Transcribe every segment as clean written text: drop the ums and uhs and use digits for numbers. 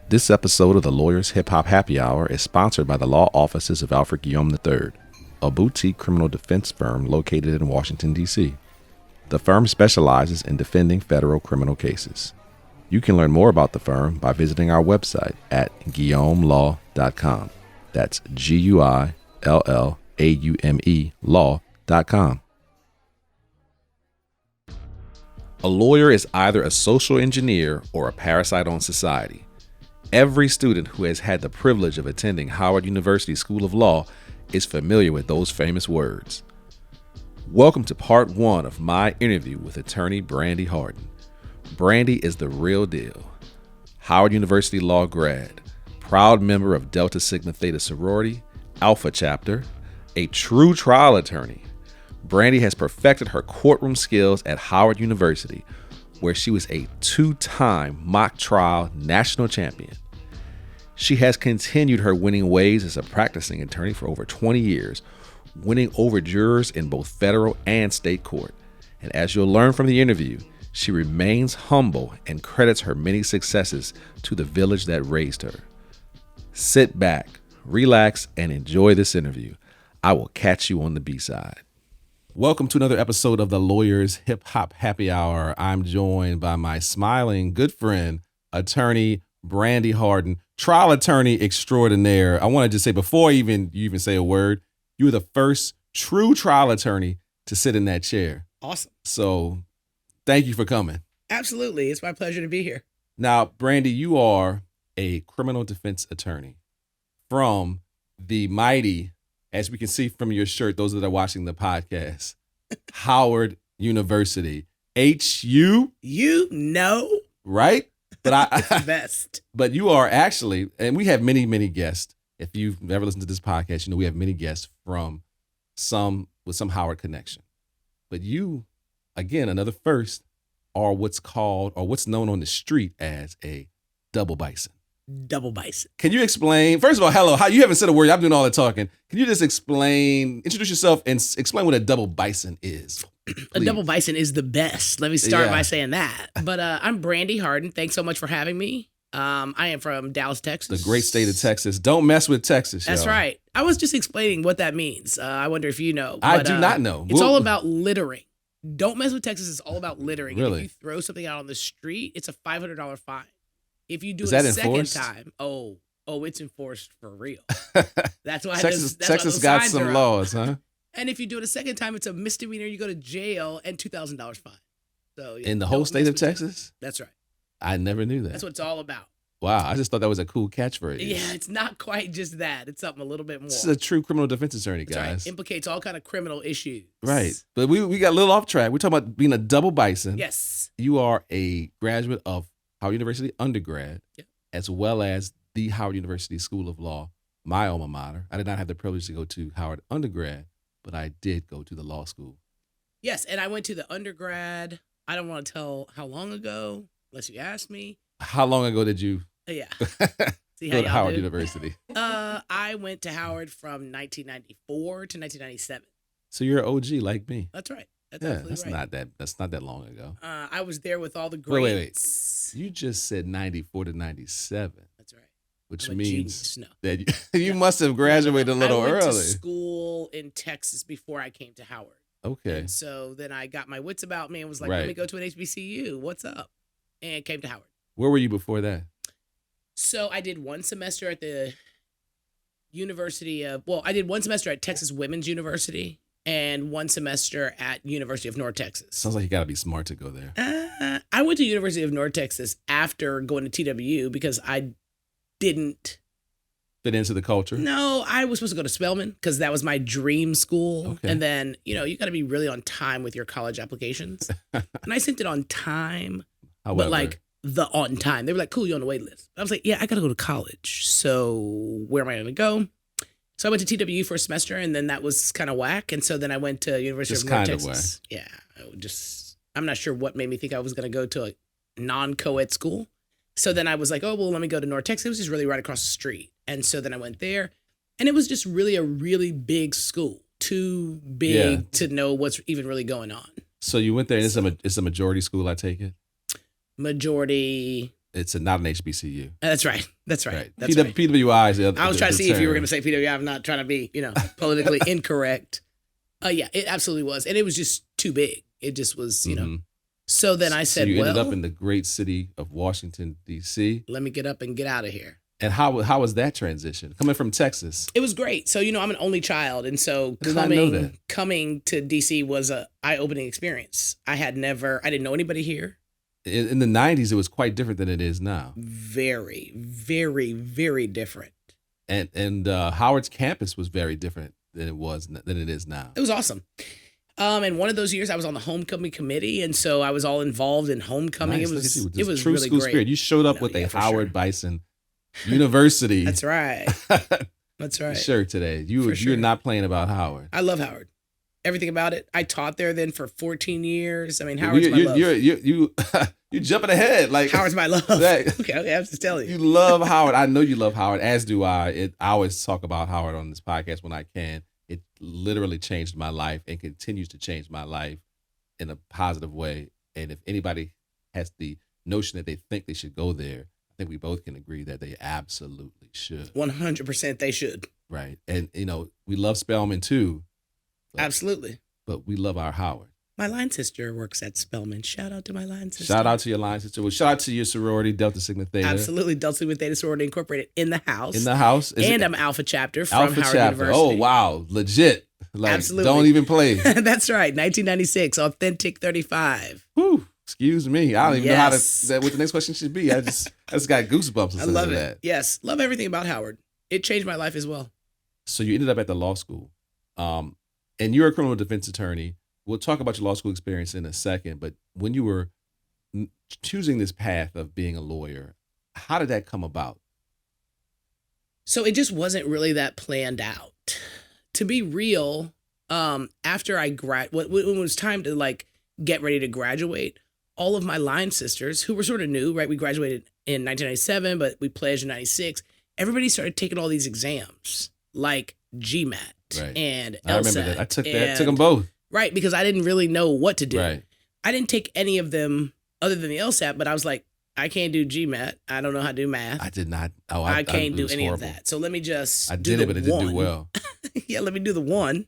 This episode of the Lawyers Hip Hop Happy Hour is sponsored by the law offices of Alfred Guillaume III, a boutique criminal defense firm located in Washington, D.C. The firm specializes in defending federal criminal cases. You can learn more about the firm by visiting our website at guillaumelaw.com. That's GUILLAUME law.com. A lawyer is either a social engineer or a parasite on society. Every student who has had the privilege of attending Howard University School of Law is familiar with those famous words. Welcome to part one of my interview with attorney Brandi Harden. Brandi is the real deal. Howard University Law grad, proud member of Delta Sigma Theta sorority, Alpha chapter, a true trial attorney. Brandi has perfected her courtroom skills at Howard University, where she was a two-time mock trial national champion. She has continued her winning ways as a practicing attorney for over 20 years, winning over jurors in both federal and state court. And as you'll learn from the interview, she remains humble and credits her many successes to the village that raised her. Sit back, relax, and enjoy this interview. I will catch you on the B-side. Welcome to another episode of the Lawyers Hip Hop Happy Hour. I'm joined by my smiling good friend, attorney Brandi Harden, trial attorney extraordinaire. I want to just say, before you even say a word, you were the first true trial attorney to sit in that chair. Awesome. So thank you for coming. Absolutely. It's my pleasure to be here. Now, Brandi, you are a criminal defense attorney from the mighty, as we can see from your shirt, those that are watching the podcast, Howard University. HU? You know. Right? But It's the best. But you are actually, and we have many, many guests. If you've never listened to this podcast, you know we have many guests with some Howard connection. But you, again, another first, are what's known on the street as a double bison. Double bison. Can you explain, first of all, hello, you haven't said a word, I'm doing all the talking. Can you just introduce yourself and explain what a double bison is? A double bison is the best. Let me start by saying that. But I'm Brandi Harden. Thanks so much for having me. I am from Dallas, Texas. The great state of Texas. Don't mess with Texas, That's y'all. right. I was just explaining what that means. I wonder if you know. I do not know. It's all about littering. Don't mess with Texas. It's all about littering. Really? And if you throw something out on the street, it's a $500 fine. If you do Is it that a second enforced? time, it's enforced for real. That's why Texas that's why those got signs some are up. laws, huh? And if you do it a second time, it's a misdemeanor. You go to jail and $2,000 fine. So yeah, In the whole don't state mess of with Texas? That's right. I never knew that. That's what it's all about. Wow, I just thought that was a cool catchphrase. Yeah, it's not quite just that. It's something a little bit more. This is a true criminal defense attorney, That's guys. right. Implicates all kind of criminal issues. Right. But we got a little off track. We're talking about being a double bison. Yes. You are a graduate of Howard University undergrad, as well as the Howard University School of Law, my alma mater. I did not have the privilege to go to Howard undergrad, but I did go to the law school. Yes, and I went to the undergrad. I don't want to tell how long ago, unless you ask me. How long ago did you Yeah. See go how to y'all Howard do? University? I went to Howard from 1994 to 1997. So you're an OG like me. That's right. That's Yeah, absolutely right. that's not that long ago. I was there with all the Wait. greats. You just said 94 to 97, That's right. which I'm a means genius. No. that you must have graduated a little I went early. to school in Texas before I came to Howard. Okay. And so then I got my wits about me and was like, Right. let me go to an HBCU. What's up? And came to Howard. Where were you before that? So I did one semester at the I did one semester at Texas Women's University and one semester at University of North Texas. Sounds like you got to be smart to go there. I went to University of North Texas after going to TWU because I didn't. Fit into the culture? No, I was supposed to go to Spelman because that was my dream school. Okay. And then, you got to be really on time with your college applications. And I sent it on time, However, but like on time. They were like, cool, you're on the wait list. I was like, yeah, I got to go to college. So where am I going to go? So I went to TWU for a semester and then that was kind of whack. And so then I went to University Just of North kind of Texas. Yeah. I'm not sure what made me think I was going to go to a non-co-ed school. So then I was like, oh, well, let me go to North Texas. It was just really right across the street. And so then I went there and it was just really a really big school, too big to know what's even really going on. So you went there and it's a majority school, I take it? Majority It's not an HBCU. That's right. That's right. Right. That's right. PWI is the other. I was trying to see if you were going to say. say PWI. I'm not trying to be, politically incorrect. Yeah, it absolutely was. And it was just too big. It just was, So then I said, so you ended well, up in the great city of Washington, D.C. let me get up and get out of here. And how was that transition? Coming from Texas. It was great. So, I'm an only child. And so I did not know that. coming to DC was a eye-opening experience. I didn't know anybody here. In the 90s, it was quite different than it is now. Very, very, very different. And Howard's campus was very different than it is now. It was awesome. And one of those years I was on the homecoming committee, and so I was all involved in homecoming. Nice. It was true really school great. Spirit. You showed up with a Howard sure. Bison University. That's right. That's right. Shirt today. You're not playing about Howard. I love Howard. Everything about it. I taught there then for 14 years. I mean, Howard's my love. You're jumping ahead. Like Howard's my love. Okay, I'm just telling you. You love Howard. I know you love Howard, as do I. I always talk about Howard on this podcast when I can. It literally changed my life and continues to change my life in a positive way. And if anybody has the notion that they think they should go there, I think we both can agree that they absolutely should. 100% they should. Right. And, we love Spelman too. Absolutely. But we love our Howard. My line sister works at Spelman. Shout out to my line sister. Shout out to your line sister. Well, shout out to your sorority, Delta Sigma Theta. Absolutely. Delta Sigma Theta Sorority Incorporated in the house. In the house. And I'm Alpha Chapter from Howard University. Oh, wow. Legit. Absolutely. Don't even play. That's right. 1996. Authentic 35. Whew. Excuse me. I don't even know what the next question should be. I just got goosebumps. I love it. That. Yes. Love everything about Howard. It changed my life as well. So you ended up at the law school. And you're a criminal defense attorney. We'll talk about your law school experience in a second, but when you were choosing this path of being a lawyer, how did that come about? So it just wasn't really that planned out. To be real, after I when it was time to get ready to graduate, all of my line sisters who were sort of new, right? We graduated in 1997, but we pledged in 96. Everybody started taking all these exams like GMAT and LSAT. I remember that. I took them both. Right, because I didn't really know what to do. Right. I didn't take any of them other than the LSAT, but I was like, I can't do GMAT. I don't know how to do math. I did not. I can't do any of that. So let me just I did it, but it didn't do well. Yeah, let me do the one.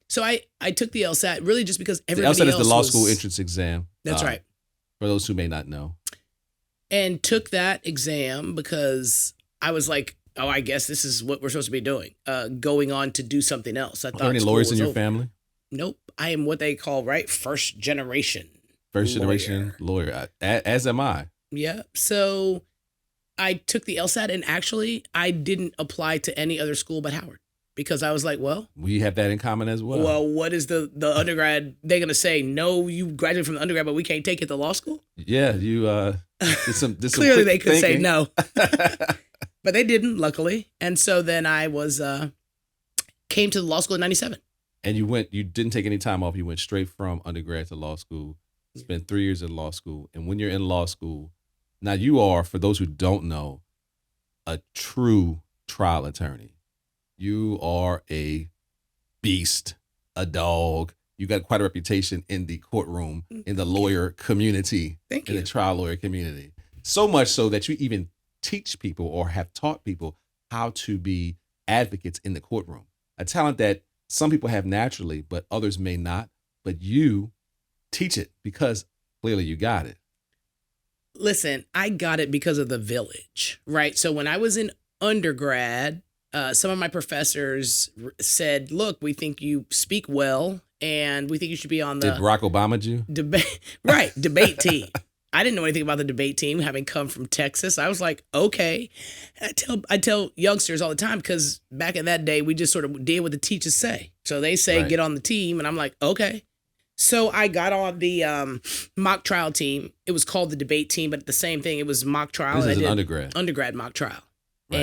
So I took the LSAT really just because everybody the LSAT else is the law school entrance exam. That's right. For those who may not know. And took that exam because I was like, oh, I guess this is what we're supposed to be doing. Going on to do something else. Are there any lawyers in your family? Nope. I am what they call, first generation. First generation lawyer. As am I. Yeah. So I took the LSAT and actually I didn't apply to any other school but Howard because I was like, well. We have that in common as well. Well, what is the undergrad? They're going to say, no, you graduated from the undergrad, but we can't take it to law school? Yeah. You did some Clearly they could thinking. say no. But they didn't, luckily. And so then I came to the law school in 97. And you didn't take any time off. You went straight from undergrad to law school, spent 3 years in law school. And when you're in law school, now you are, for those who don't know, a true trial attorney. You are a beast, a dog. You got quite a reputation in the courtroom, in the lawyer community, in the trial lawyer community. So much so that you even teach people or have taught people how to be advocates in the courtroom. A talent that some people have naturally, but others may not. But you teach it because clearly you got it. Listen, I got it because of the village, right? So when I was in undergrad, some of my professors said, look, we think you speak well and we think you should be on the... Did Barack Obama you? Debate team. I didn't know anything about the debate team, having come from Texas. I was like, okay. I tell youngsters all the time because back in that day, we just sort of did what the teachers say. So they say, get on the team. And I'm like, okay. So I got on the mock trial team. It was called the debate team, but the same thing. It was mock trial. This is an undergrad. Undergrad mock trial. Right.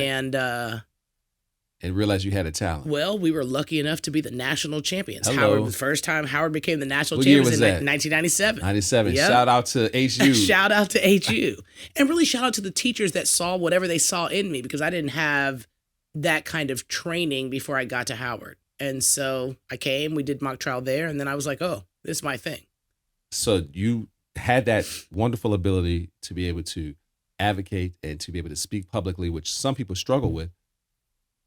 And realized you had a talent. Well, we were lucky enough to be the national champions. Hello. Howard, the first time Howard became the national What year champions was in that? 1997. 97. Yep. Shout out to HU. Shout out to HU. And really shout out to the teachers that saw whatever they saw in me because I didn't have that kind of training before I got to Howard. And so I came, we did mock trial there, and then I was like, oh, this is my thing. So you had that wonderful ability to be able to advocate and to be able to speak publicly, which some people struggle with,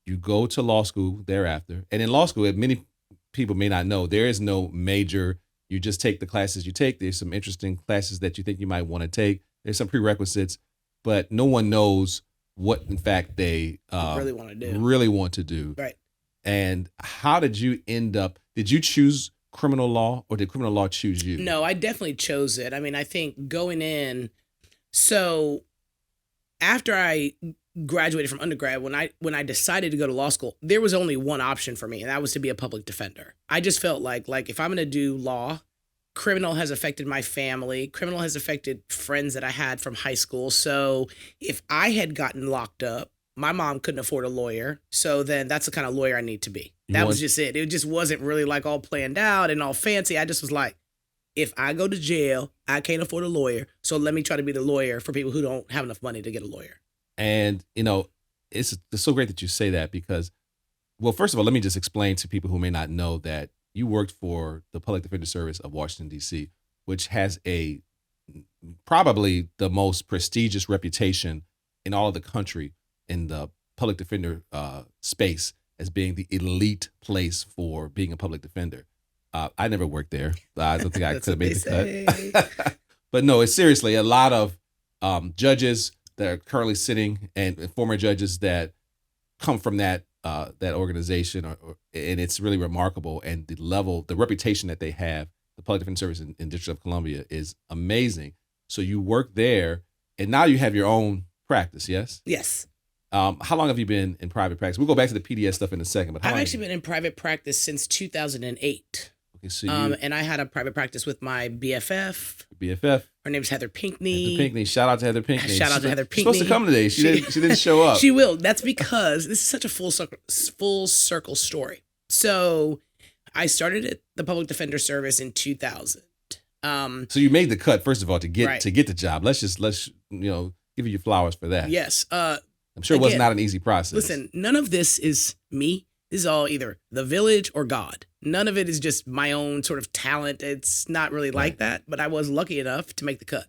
you go to law school thereafter. And in law school, many people may not know, there is no major. You just take the classes you take. There's some interesting classes that you think you might want to take. There's some prerequisites, but no one knows what, in fact, they really want to do. Right. And how did you end up? Did you choose criminal law, or did criminal law choose you? No, I definitely chose it. I mean, I think going in, so after I graduated from undergrad, when I decided to go to law school, there was only one option for me, and that was to be a public defender. I just felt like if I'm going to do law, criminal has affected my family, criminal has affected friends that I had from high school. So if I had gotten locked up, my mom couldn't afford a lawyer. So then that's the kind of lawyer I need to be. That was just it. It just wasn't really like all planned out and all fancy. I just was like, if I go to jail, I can't afford a lawyer. So let me try to be the lawyer for people who don't have enough money to get a lawyer. And, it's so great that you say that because, well, first of all, let me just explain to people who may not know that you worked for the Public Defender Service of Washington, D.C., which has probably the most prestigious reputation in all of the country in the public defender space as being the elite place for being a public defender. I never worked there. I don't think I could have made the cut. But no, it's seriously a lot of judges that are currently sitting and former judges that come from that organization, and it's really remarkable. And the reputation that they have, the Public Defender Service in District of Columbia, is amazing. So you work there, and now you have your own practice, yes? Yes. How long have you been in private practice? We'll go back to the PDS stuff in a second. But I've actually been in private practice since 2008. Okay, so and I had a private practice with my BFF. Her name's Heather Pinckney. Heather Pinckney. Shout out to Heather Pinckney. Shout out to Heather Pinckney. She's supposed to come today. She didn't show up. She will. That's because this is such a full circle story. So I started at the Public Defender Service in 2000. So you made the cut, first of all, to get the job. Let's give you your flowers for that. Yes. I'm sure it was not an easy process. Listen, none of this is me. This is all either the village or God. None of it is just my own sort of talent. It's not really like that, but I was lucky enough to make the cut.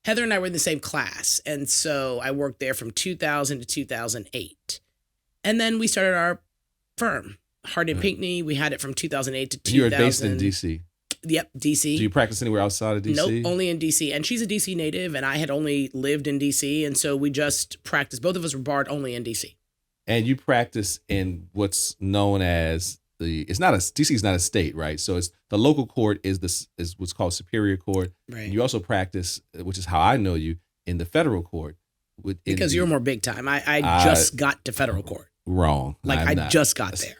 Heather and I were in the same class, and so I worked there from 2000 to 2008. And then we started our firm, Harden Pinckney. We had it from 2008 to 2000. You were based in D.C.? Yep, D.C. Do you practice anywhere outside of D.C.? Nope, only in D.C. And she's a D.C. native, and I had only lived in D.C., and so we just practiced. Both of us were barred only in D.C. And you practice in what's known as D.C. is not a state, right? So it's the local court is what's called Superior Court. Right. And you also practice, which is how I know you, in the federal court. Because you're more big time. I just got to federal court. Wrong. I just got there.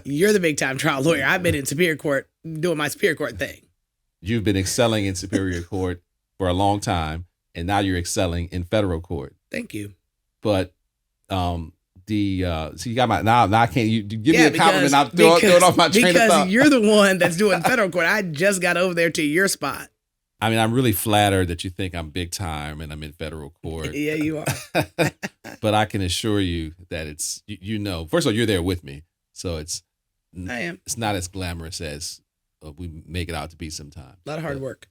You're the big time trial lawyer. I've been in Superior Court doing my Superior Court thing. You've been excelling in Superior Court for a long time, and now you're excelling in federal court. Thank you. But so you got my now I can't you give me a compliment. I'm throwing off my train of thought. Because you're the one that's doing federal court. I just got over there to your spot. I mean, I'm really flattered that you think I'm big time and I'm in federal court. Yeah, you are. But I can assure you that it's first of all, you're there with me, so I am. It's not as glamorous as we make it out to be sometimes. A lot of hard work.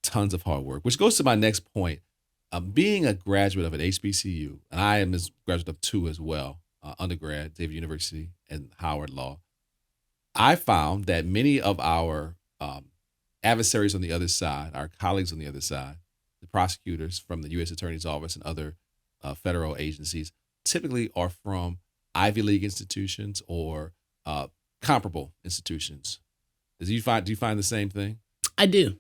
Tons of hard work, which goes to my next point. Being a graduate of an HBCU, and I am a graduate of two as well, undergrad, David University and Howard Law, I found that many of our adversaries on the other side, our colleagues on the other side, the prosecutors from the U.S. Attorney's Office and other federal agencies, typically are from Ivy League institutions or comparable institutions. Do you find the same thing? I do.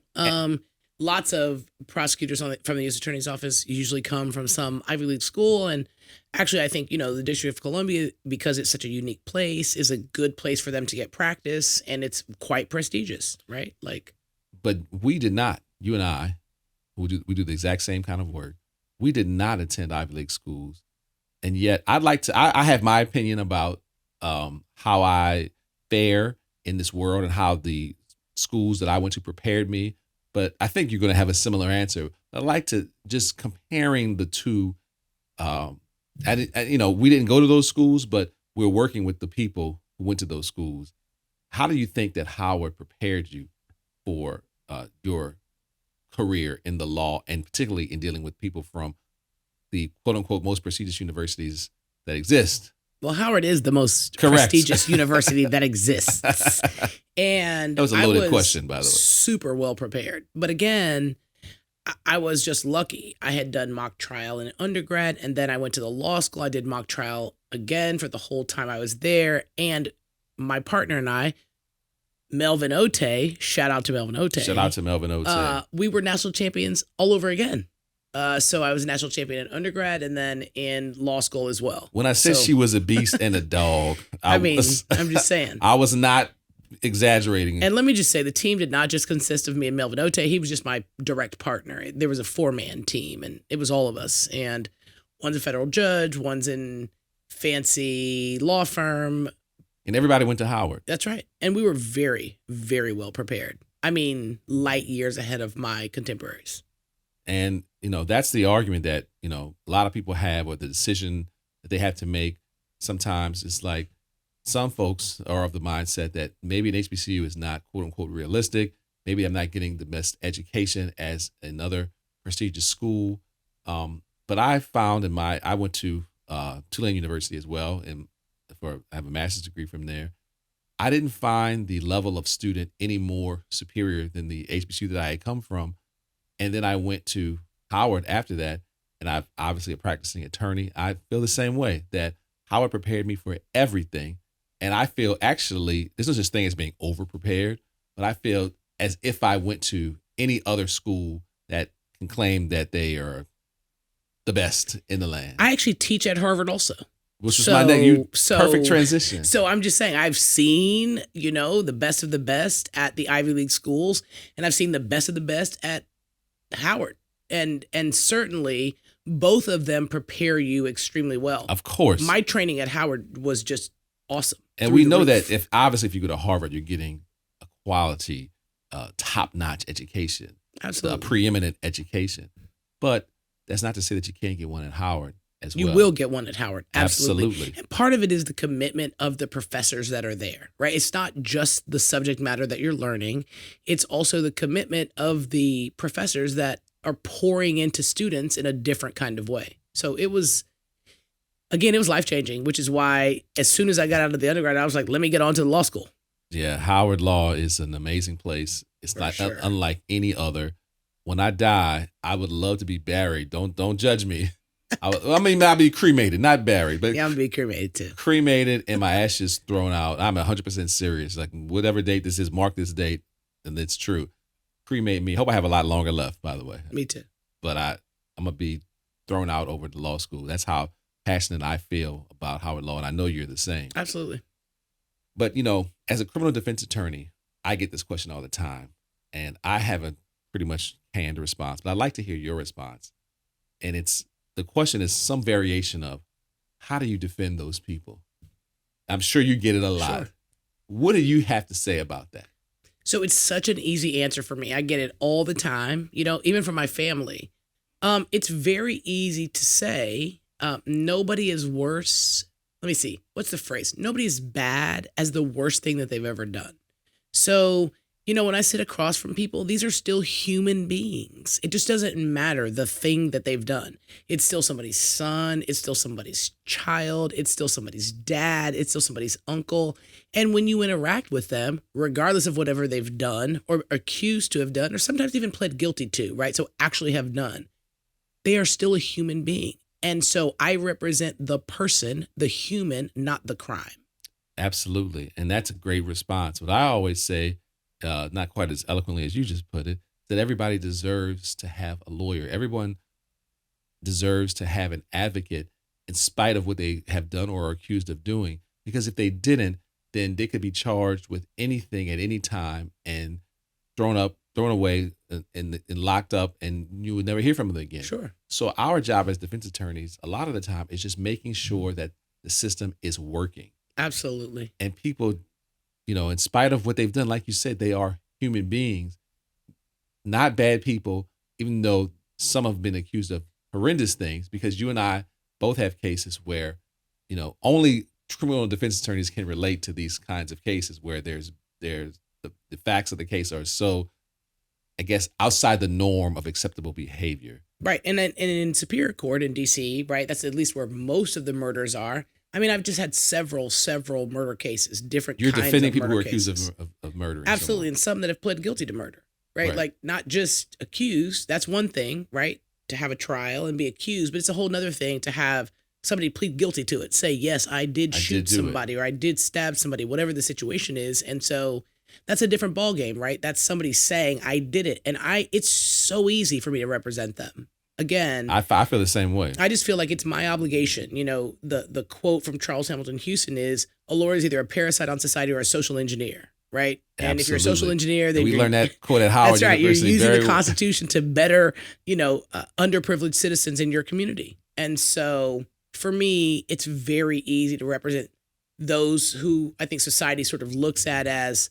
Lots of prosecutors from the U.S. Attorney's Office usually come from some Ivy League school. And actually, I think, the District of Columbia, because it's such a unique place, is a good place for them to get practice. And it's quite prestigious, right? But we did not, you and I, we do the exact same kind of work. We did not attend Ivy League schools. And yet I have my opinion about how I fare in this world and how the schools that I went to prepared me. But I think you're going to have a similar answer. I'd like to just comparing the two. We didn't go to those schools, but we're working with the people who went to those schools. How do you think that Howard prepared you for your career in the law, and particularly in dealing with people from the quote unquote most prestigious universities that exist. Well, Howard is the most Correct. prestigious university that exists. And That was a loaded question, by the way. Super well prepared. But again, I was just lucky. I had done mock trial in undergrad, and then I went to the law school. I did mock trial again for the whole time I was there. And my partner and I, Melvin Ote, shout out to Melvin Ote. Shout out to Melvin Ote. We were national champions all over again. So I was a national champion in undergrad and then in law school as well. When I said she was a beast and a dog, I'm just saying. I was not exaggerating. And let me just say, the team did not just consist of me and Melvin Ote. He was just my direct partner. There was a 4-man team, and it was all of us. And one's a federal judge, one's in fancy law firm. And everybody went to Howard. That's right. And we were very, very well prepared. I mean, light years ahead of my contemporaries. And, that's the argument that, a lot of people have, or the decision that they have to make. Sometimes it's like some folks are of the mindset that maybe an HBCU is not quote unquote realistic. Maybe I'm not getting the best education as another prestigious school. But I found I went to Tulane University as well, and I have a master's degree from there. I didn't find the level of student any more superior than the HBCU that I had come from. And then I went to Howard after that, and I'm obviously a practicing attorney. I feel the same way, that Howard prepared me for everything. And I feel actually, there's no such thing as being over-prepared, but I feel as if I went to any other school that can claim that they are the best in the land. I actually teach at Harvard also. Which was perfect transition. So I'm just saying, I've seen, the best of the best at the Ivy League schools, and I've seen the best of the best at Howard. And certainly both of them prepare you extremely well. Of course. My training at Howard was just awesome. And we know that if you go to Harvard, you're getting a quality, top-notch education. Absolutely. A preeminent education. But that's not to say that you can't get one at Howard as well. You will get one at Howard. Absolutely. And part of it is the commitment of the professors that are there, right? It's not just the subject matter that you're learning. It's also the commitment of the professors that are pouring into students in a different kind of way. So it was life-changing, which is why as soon as I got out of the undergrad, I was like, let me get on to the law school. Yeah, Howard Law is an amazing place. It's unlike any other. When I die, I would love to be buried. Don't judge me. I'll be cremated, not buried. But yeah, I'm going to be cremated too. Cremated and my ashes thrown out. I'm 100% serious. Like, whatever date this is, mark this date, and it's true. Cremate me. Hope I have a lot longer left, by the way. Me too. But I'm going to be thrown out over to law school. That's how passionate I feel about Howard Law, and I know you're the same. Absolutely. But, as a criminal defense attorney, I get this question all the time, and I have a pretty much canned response, but I'd like to hear your response. And the question is some variation of, how do you defend those people? I'm sure you get it a lot. Sure. What do you have to say about that? So it's such an easy answer for me. I get it all the time, even from my family. It's very easy to say nobody is worse. Let me see. What's the phrase? Nobody is bad as the worst thing that they've ever done. So, when I sit across from people, these are still human beings. It just doesn't matter the thing that they've done. It's still somebody's son. It's still somebody's child. It's still somebody's dad. It's still somebody's uncle. And when you interact with them, regardless of whatever they've done or accused to have done, or sometimes even pled guilty to, right? So actually have done, they are still a human being. And so I represent the person, the human, not the crime. Absolutely. And that's a great response. What I always say, not quite as eloquently as you just put it, that everybody deserves to have a lawyer. Everyone deserves to have an advocate in spite of what they have done or are accused of doing. Because if they didn't, then they could be charged with anything at any time and thrown away and locked up, and you would never hear from them again. Sure. So our job as defense attorneys, a lot of the time, is just making sure that the system is working. Absolutely. And people, in spite of what they've done, like you said, they are human beings, not bad people, even though some have been accused of horrendous things, because you and I both have cases where, only criminal defense attorneys can relate to these kinds of cases where there's the facts of the case are so I guess, outside the norm of acceptable behavior. Right. And then and in Superior Court in DC, right, that's at least where most of the murders are. I mean, I've just had several murder cases, different You're kinds defending of people who are murder accused cases. of murdering Absolutely. someone. And some that have pled guilty to murder, right? Like not just accused. That's one thing, right? To have a trial and be accused, but it's a whole nother thing to have somebody plead guilty to it. Say, yes, I did shoot somebody or I did stab somebody, whatever the situation is. And so that's a different ballgame, right? That's somebody saying I did it. And it's so easy for me to represent them. Again, I feel the same way. I just feel like it's my obligation. You know, the quote from Charles Hamilton Houston is, a lawyer is either a parasite on society or a social engineer, right? And if you're a social engineer, then we learned that quote at Howard University. University. You're using the Constitution to better, underprivileged citizens in your community. And so for me, it's very easy to represent those who I think society sort of looks at as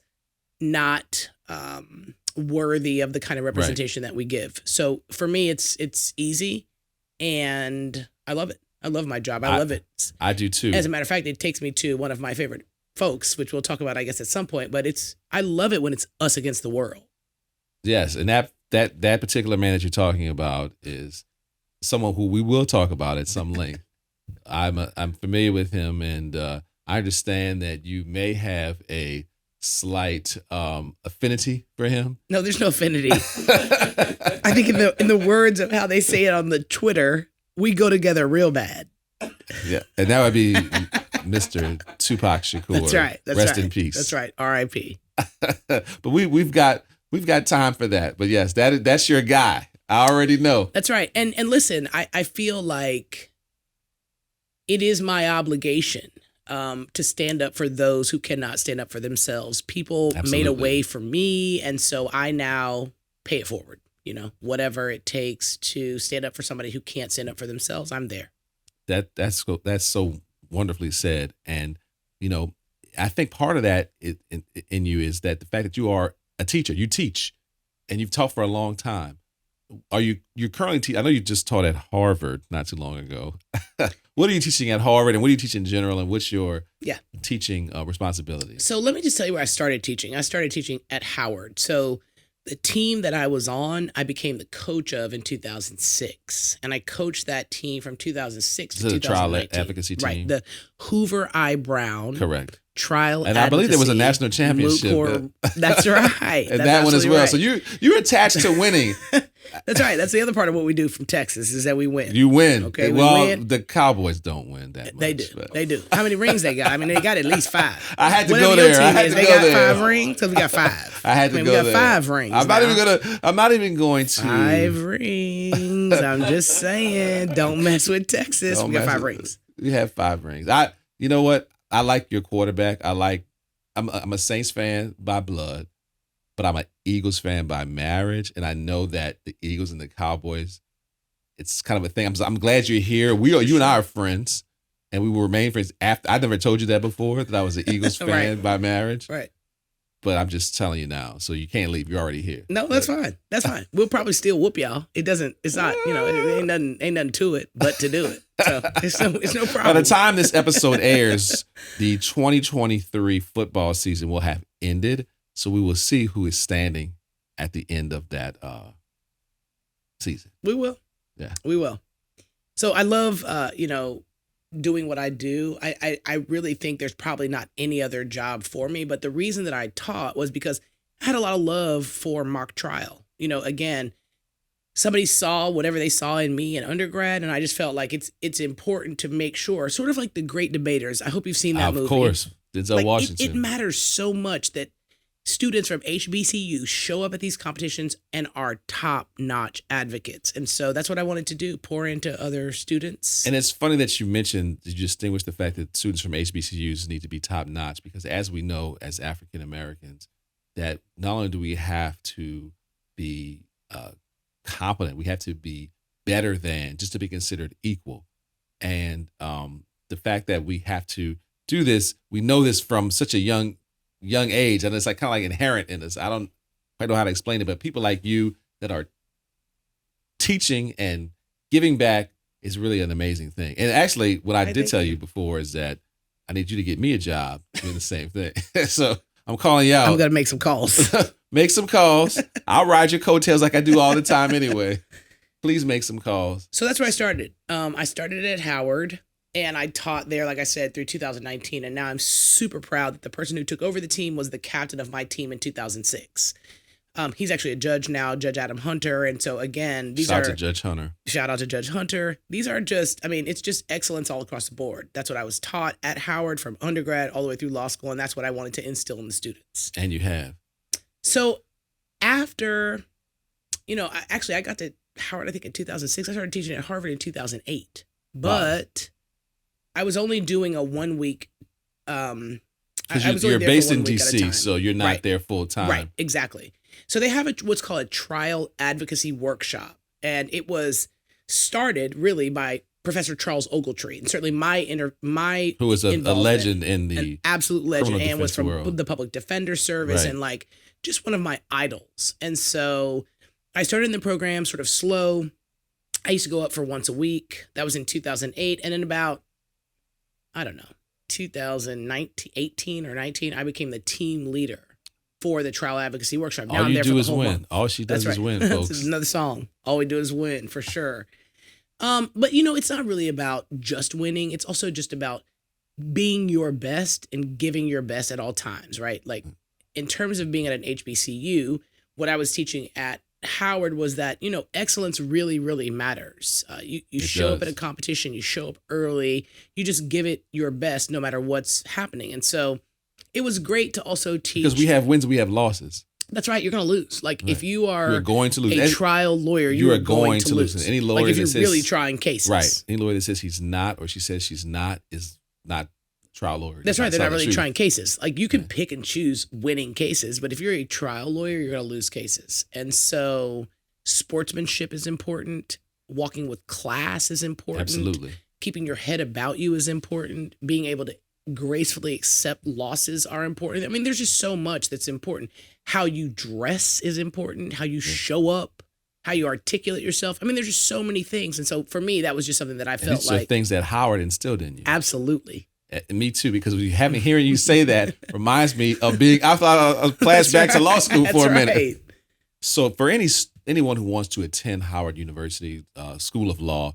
not worthy of the kind of representation that we give. So for me, it's easy, and I love it. I love my job. I love it. I do too. As a matter of fact, it takes me to one of my favorite folks, which we'll talk about, I guess, at some point. But I love it when it's us against the world. Yes, and that particular man that you're talking about is someone who we will talk about at some length. I'm familiar with him, and I understand that you may have a slight affinity for him. No, there's no affinity. I think in the words of how they say it on the Twitter, we go together real bad. Yeah, and that would be Mr. Tupac Shakur. That's right. Rest in peace. That's right. R.I.P. But we've got time for that. But yes, that's your guy. I already know. That's right. And listen, I feel like it is my obligation to stand up for those who cannot stand up for themselves. People made a way for me, and so I now pay it forward. Whatever it takes to stand up for somebody who can't stand up for themselves, I'm there. That's so wonderfully said. And I think part of that in you is that the fact that you are a teacher, you teach, and you've taught for a long time. You're currently I know you just taught at Harvard not too long ago. What are you teaching at Harvard, and what do you teach in general, and what's your teaching responsibility? So let me just tell you where I started teaching. I started teaching at Howard. So the team that I was on, I became the coach of in 2006. And I coached that team from 2006 to 2019. The trial advocacy team. Right. The Hoover I. Brown. Correct. Trial and I believe there was a national championship. That's right. And that one as well. Right. So you're attached to winning. That's right. That's the other part of what we do from Texas is that we win. You win. Okay. Well, the Cowboys don't win that much. They do. But. They do. How many rings they got? I mean, they got at least 5. I had to go there. They got 5 rings, so we got 5. I had to go there. We got 5 rings. I'm not even going to. 5 rings. I'm just saying. Don't mess with Texas. We got 5 rings. We have 5 rings. You know what? I like your quarterback. I'm a Saints fan by blood, but I'm an Eagles fan by marriage, and I know that the Eagles and the Cowboys, it's kind of a thing. I'm glad you're here. You and I are friends, and we will remain friends after. I never told you that before, that I was an Eagles fan by marriage. Right. But I'm just telling you now, so you can't leave. You're already here. No, that's fine. That's fine. We'll probably still whoop y'all. It's not, it ain't nothing to it but to do it. So it's no problem. By the time this episode airs, the 2023 football season will have ended. So we will see who is standing at the end of that season. We will. Yeah. We will. So I love, doing what I do. I really think there's probably not any other job for me. But the reason that I taught was because I had a lot of love for mock trial. Again, somebody saw whatever they saw in me in undergrad, and I just felt like it's important to make sure, sort of like The Great Debaters. I hope you've seen that movie. Of course. Denzel Washington. It matters so much that students from HBCUs show up at these competitions and are top-notch advocates. And so that's what I wanted to do, pour into other students. And it's funny that you distinguish the fact that students from HBCUs need to be top-notch, because as we know, as African Americans, that not only do we have to be competent, we have to be better than just to be considered equal. And the fact that we have to do this, we know this from such a young age, and it's kind of like inherent in us. I don't quite know how to explain it, but people like you that are teaching and giving back is really an amazing thing. And actually, what I did tell you before is that I need you to get me a job doing the same thing. So I'm calling you out. I'm going to make some calls. Make some calls. I'll ride your coattails like I do all the time anyway. Please make some calls. So that's where I started. I started at Howard, and I taught there, like I said, through 2019. And now I'm super proud that the person who took over the team was the captain of my team in 2006. He's actually a judge now, Judge Adam Hunter. And so again, Shout out to Judge Hunter. Shout out to Judge Hunter. These are just, I mean, it's just excellence all across the board. That's what I was taught at Howard from undergrad all the way through law school. And that's what I wanted to instill in the students. And you have. So after, I got to Howard, I think in 2006. I started teaching at Harvard in 2008. But wow. I was only doing a 1 week. Because you're based in DC, so you're not there full time. Right, exactly. So they have what's called a trial advocacy workshop. And it was started really by Professor Charles Ogletree. And certainly my who is a legend in the an absolute legend and was from world. The Public Defender Service and like just one of my idols. And so I started in the program sort of slow. I used to go up for once a week. That was in 2008. And in about, 2018 or 19, I became the team leader for the trial advocacy workshop. Now all you do is win. Month. All she does is win, folks. That's another song. All we do is win, for sure. But it's not really about just winning. It's also just about being your best and giving your best at all times, right? Like in terms of being at an HBCU, what I was teaching at Howard was that, excellence really, really matters. You show up at a competition, you show up early, you just give it your best no matter what's happening. And so it was great to also teach. Because we have wins, we have losses. That's right. You're going to lose. Like if you are going to lose. A trial lawyer, you are going to lose. Any lawyer like if you're that says, really trying cases. Right. Any lawyer that says he's not or she says she's not is not trial lawyer. That's right. They're not really trying cases. Like you can pick and choose winning cases, but if you're a trial lawyer, you're going to lose cases. And so sportsmanship is important. Walking with class is important. Absolutely. Keeping your head about you is important. Being able to gracefully accept losses are important. I mean, there's just so much that's important. How you dress is important. How you show up. How you articulate yourself. I mean, there's just so many things. And so for me, that was just something that I felt these are things that Howard instilled in you. Absolutely. Me too, because hearing you say that reminds me of I thought a flashback to law school for a minute. Right. So for anyone who wants to attend Howard University School of Law,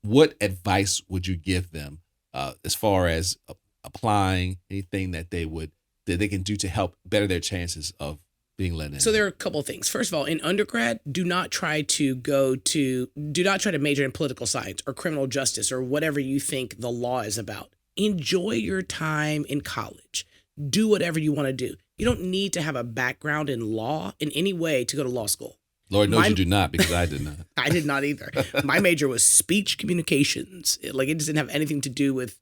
what advice would you give them as far as applying, anything that they can do to help better their chances of being let in? So there are a couple of things. First of all, in undergrad, do not try to major in political science or criminal justice or whatever you think the law is about. Enjoy your time in college. Do whatever you want to do. You don't need to have a background in law in any way to go to law school. Lord knows you do not, because I did not. I did not either. My major was speech communications. It just didn't have anything to do with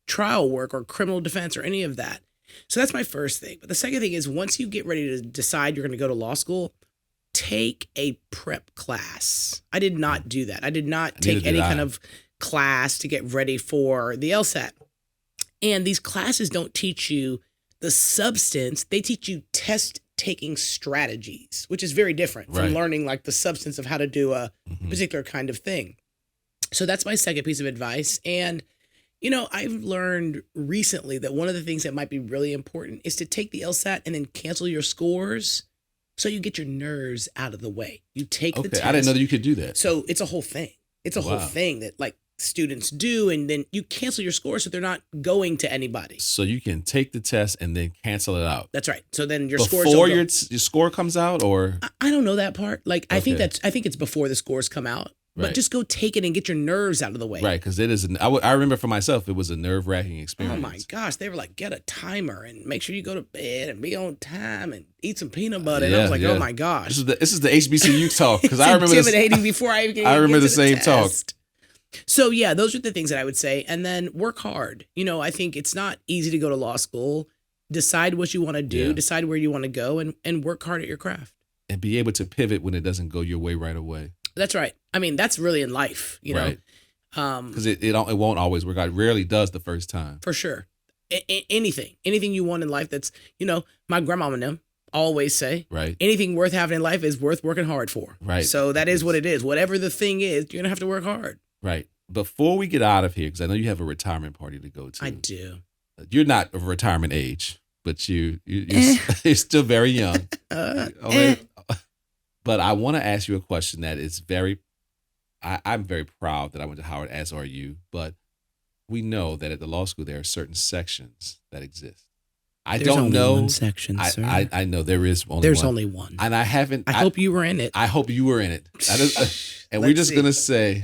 trial work or criminal defense or any of that. So that's my first thing. But the second thing is, once you get ready to decide you're going to go to law school, take a prep class. I did not do that. I did not take any kind of class to get ready for the LSAT. And these classes don't teach you the substance. They teach you test-taking strategies, which is very different from learning like the substance of how to do a particular kind of thing. So that's my second piece of advice. And I've learned recently that one of the things that might be really important is to take the LSAT and then cancel your scores so you get your nerves out of the way. You take the test. I didn't know that you could do that. So it's a whole thing. It's a whole thing that like students do, and then you cancel your score so they're not going to anybody. So you can take the test and then cancel it out. That's right. So then your scores before your score comes out, or I don't know that part. Like I think it's before the scores come out. But just go take it and get your nerves out of the way. Right, because it is. I remember for myself, it was a nerve-wracking experience. Oh my gosh, they were like, get a timer and make sure you go to bed and be on time and eat some peanut butter. And I was like, oh my gosh, this is the HBCU talk, because I remember intimidating before I even. I remember the same talk. So yeah, those are the things that I would say, and then work hard. I think it's not easy to go to law school. Decide what you want to do. Decide where you want to go, and work hard at your craft. And be able to pivot when it doesn't go your way right away. That's right. I mean, that's really in life, right. Because it won't always work out. It rarely does the first time. For sure. Anything you want in life that's, my grandmama and them always say, right. Anything worth having in life is worth working hard for. Right. So that is what it is. Whatever the thing is, you're going to have to work hard. Right. Before we get out of here, because I know you have a retirement party to go to. I do. You're not of retirement age. but you're still very young. But I want to ask you a question that is I'm very proud that I went to Howard, as are you, but we know that at the law school there are certain sections that exist. There's only one section, sir. I know there is only one. There's only one. And I hope you were in it. I hope you were in it. And we're just going to say,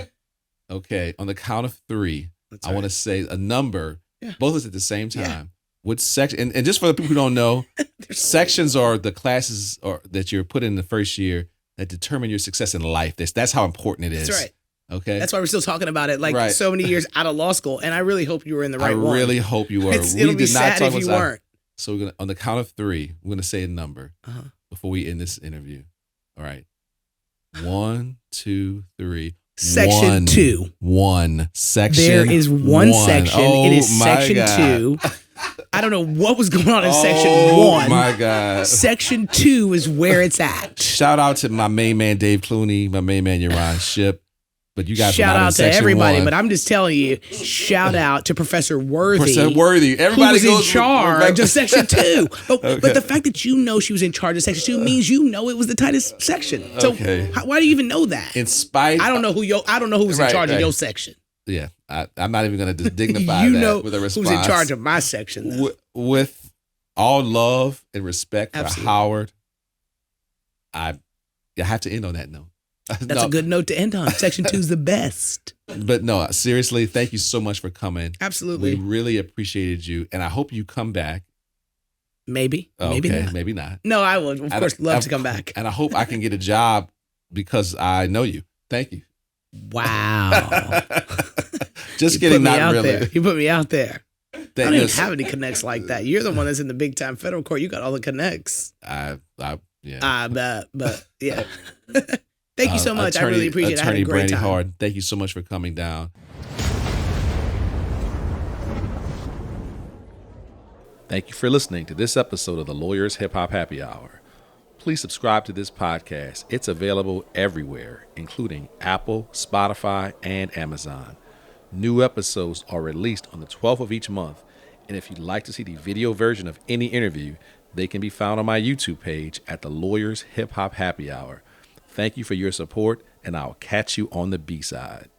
okay, on the count of 3, I want to say a number, both of us at the same time. Yeah. What section? And just for the people who don't know, sections are the classes that you're put in the first year that determine your success in life. That's how important it is. That's right. Okay. That's why we're still talking about it so many years out of law school. And I really hope you were in the right one. I really hope you were. It'll be sad if you weren't. So we're gonna, on the count of 3, we're going to say a number before we end this interview. All right. 1, 2, 3. Section 2. 1. Section. There is one section. Oh, it is section God. 2. I don't know what was going on in section 1. Oh my God. Section 2 is where it's at. Shout out to my main man Dave Clooney, my main man Uriah Ship. But you guys shout out to everybody, 1. But I'm just telling you, shout out to Professor Worthy. Professor Worthy. Everybody who was in charge of section 2. But the fact that you know she was in charge of section 2 means you know it was the tightest section. So why do you even know that? In spite, I don't know who was in charge of your section. Yeah, I'm not even going to dignify that with a response. Who's in charge of my section? Though. With all love and respect for Howard, I have to end on that note. That's a good note to end on. Section 2 is the best. But no, seriously, thank you so much for coming. Absolutely. We really appreciated you, and I hope you come back. Maybe. Okay, maybe not. Maybe not. No, I would, of course, love to come back. And I hope I can get a job because I know you. Thank you. Wow. Just kidding, not really. There. You put me out there. I don't even have any connects like that. You're the one that's in the big time federal court. You got all the connects. Yeah. But yeah. Thank you so much. I really appreciate it. I had a great Brandi time. Harden, thank you so much for coming down. Thank you for listening to this episode of the Lawyers Hip Hop Happy Hour. Please subscribe to this podcast. It's available everywhere, including Apple, Spotify, and Amazon. New episodes are released on the 12th of each month, and if you'd like to see the video version of any interview, they can be found on my YouTube page at the Lawyers Hip Hop Happy Hour. Thank you for your support, and I'll catch you on the B-side.